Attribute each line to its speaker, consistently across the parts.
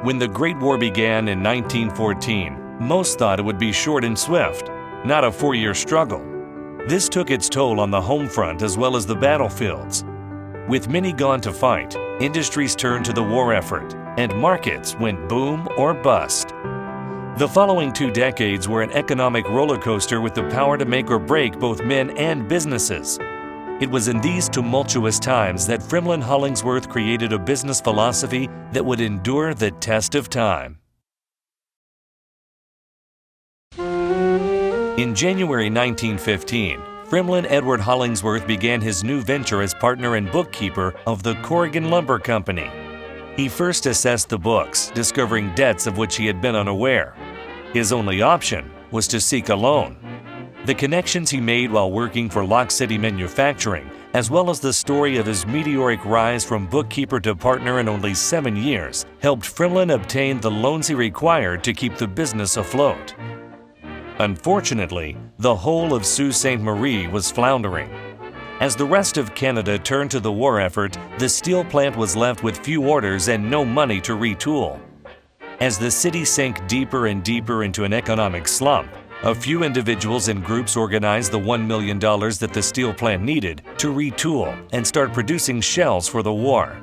Speaker 1: When the Great War began in 1914, most thought it would be short and swift, not a 4-year struggle. This took its toll on the home front as well as the battlefields. With many gone to fight, industries turned to the war effort, and markets went boom or bust. The following 2 decades were an economic roller coaster with the power to make or break both men and businesses. It was in these tumultuous times that Frimlin Hollingsworth created a business philosophy that would endure the test of time. In January 1915, Frimlin Edward Hollingsworth began his new venture as partner and bookkeeper of the Corrigan Lumber Company. He first assessed the books, discovering debts of which he had been unaware. His only option was to seek a loan. The connections he made while working for Lock City Manufacturing, as well as the story of his meteoric rise from bookkeeper to partner in only 7 years, helped Frimlin obtain the loans he required to keep the business afloat. Unfortunately, the whole of Sault Ste. Marie was floundering. As the rest of Canada turned to the war effort, the steel plant was left with few orders and no money to retool. As the city sank deeper and deeper into an economic slump, a few individuals and groups organized the $1 million that the steel plant needed to retool and start producing shells for the war.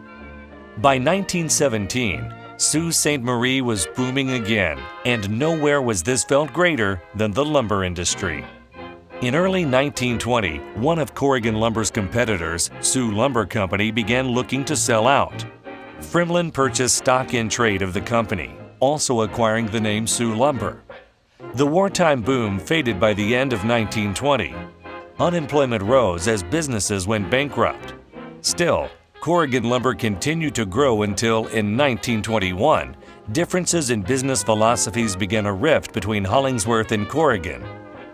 Speaker 1: By 1917, Sault Ste. Marie was booming again, and nowhere was this felt greater than the lumber industry. In early 1920, one of Corrigan Lumber's competitors, Soo Lumber Company, began looking to sell out. Frimlin purchased stock in trade of the company, also acquiring the name Soo Lumber. The wartime boom faded by the end of 1920. Unemployment rose as businesses went bankrupt. Still, Corrigan Lumber continued to grow until, in 1921, differences in business philosophies began a rift between Hollingsworth and Corrigan.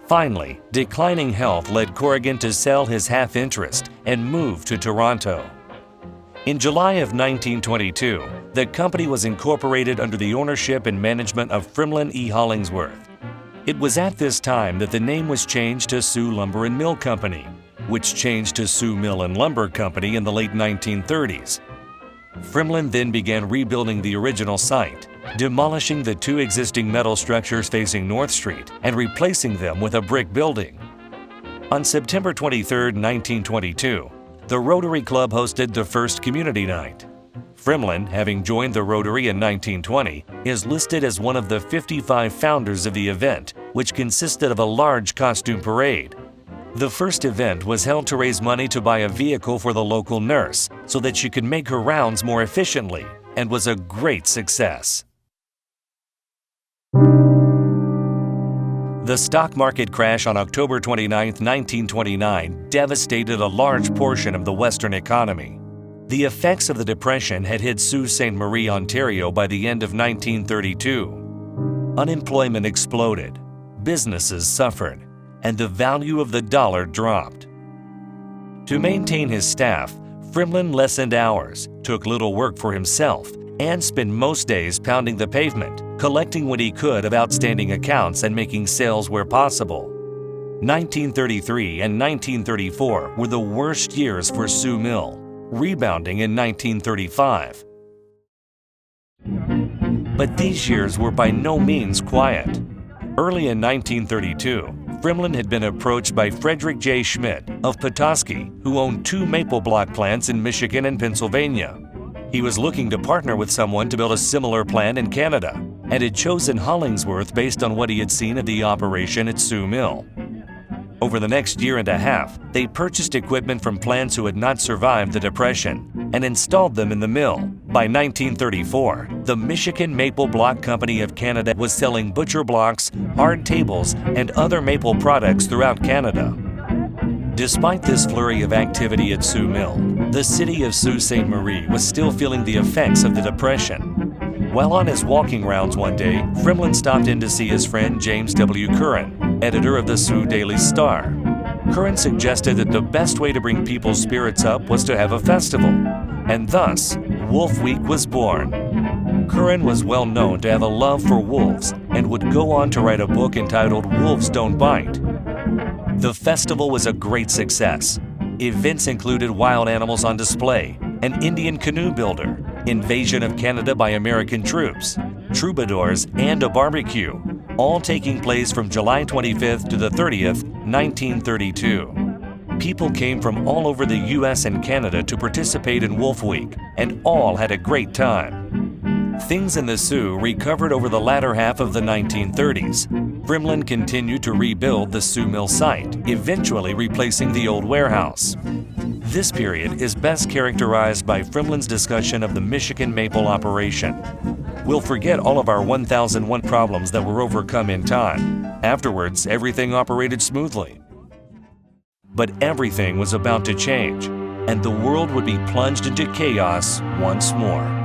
Speaker 1: Finally, declining health led Corrigan to sell his half-interest and move to Toronto. In July of 1922, the company was incorporated under the ownership and management of Frimlin E. Hollingsworth. It was at this time that the name was changed to Soo Lumber and Mill Company, which changed to Soo Mill and Lumber Company in the late 1930s. Frimlin then began rebuilding the original site, demolishing the 2 existing metal structures facing North Street and replacing them with a brick building. On September 23, 1922, the Rotary Club hosted the first community night. Frimlin, having joined the Rotary in 1920, is listed as one of the 55 founders of the event, which consisted of a large costume parade. The first event was held to raise money to buy a vehicle for the local nurse so that she could make her rounds more efficiently, and was a great success. The stock market crash on October 29, 1929 devastated a large portion of the Western economy. The effects of the Depression had hit Sault Ste. Marie, Ontario by the end of 1932. Unemployment exploded, businesses suffered, and the value of the dollar dropped. To maintain his staff, Frimlin lessened hours, took little work for himself, and spent most days pounding the pavement, collecting what he could of outstanding accounts and making sales where possible. 1933 and 1934 were the worst years for Soo Mill, rebounding in 1935. But these years were by no means quiet. Early in 1932, Frimlin had been approached by Frederick J. Schmidt of Petoskey, who owned 2 maple block plants in Michigan and Pennsylvania. He was looking to partner with someone to build a similar plant in Canada, and had chosen Hollingsworth based on what he had seen of the operation at Soo Mill. Over the next year and a half, they purchased equipment from plants who had not survived the Depression and installed them in the mill. By 1934, the Michigan Maple Block Company of Canada was selling butcher blocks, hard tables, and other maple products throughout Canada. Despite this flurry of activity at Soo Mill, the city of Sault Ste. Marie was still feeling the effects of the Depression. While on his walking rounds one day, Frimlin stopped in to see his friend James W. Curran, editor of the Sioux Daily Star. Curran suggested that the best way to bring people's spirits up was to have a festival, and thus, Wolf Week was born. Curran was well known to have a love for wolves and would go on to write a book entitled Wolves Don't Bite. The festival was a great success. Events included wild animals on display, an Indian canoe builder, invasion of Canada by American troops, troubadours, and a barbecue, all taking place from July 25th to the 30th, 1932. People came from all over the U.S. and Canada to participate in Wolf Week, and all had a great time. Things in the Soo recovered over the latter half of the 1930s. Frimlin continued to rebuild the Soo Mill site, eventually replacing the old warehouse. This period is best characterized by Frimlin's discussion of the Michigan maple operation. We'll forget all of our 1001 problems that were overcome in time. Afterwards, everything operated smoothly. But everything was about to change, and the world would be plunged into chaos once more.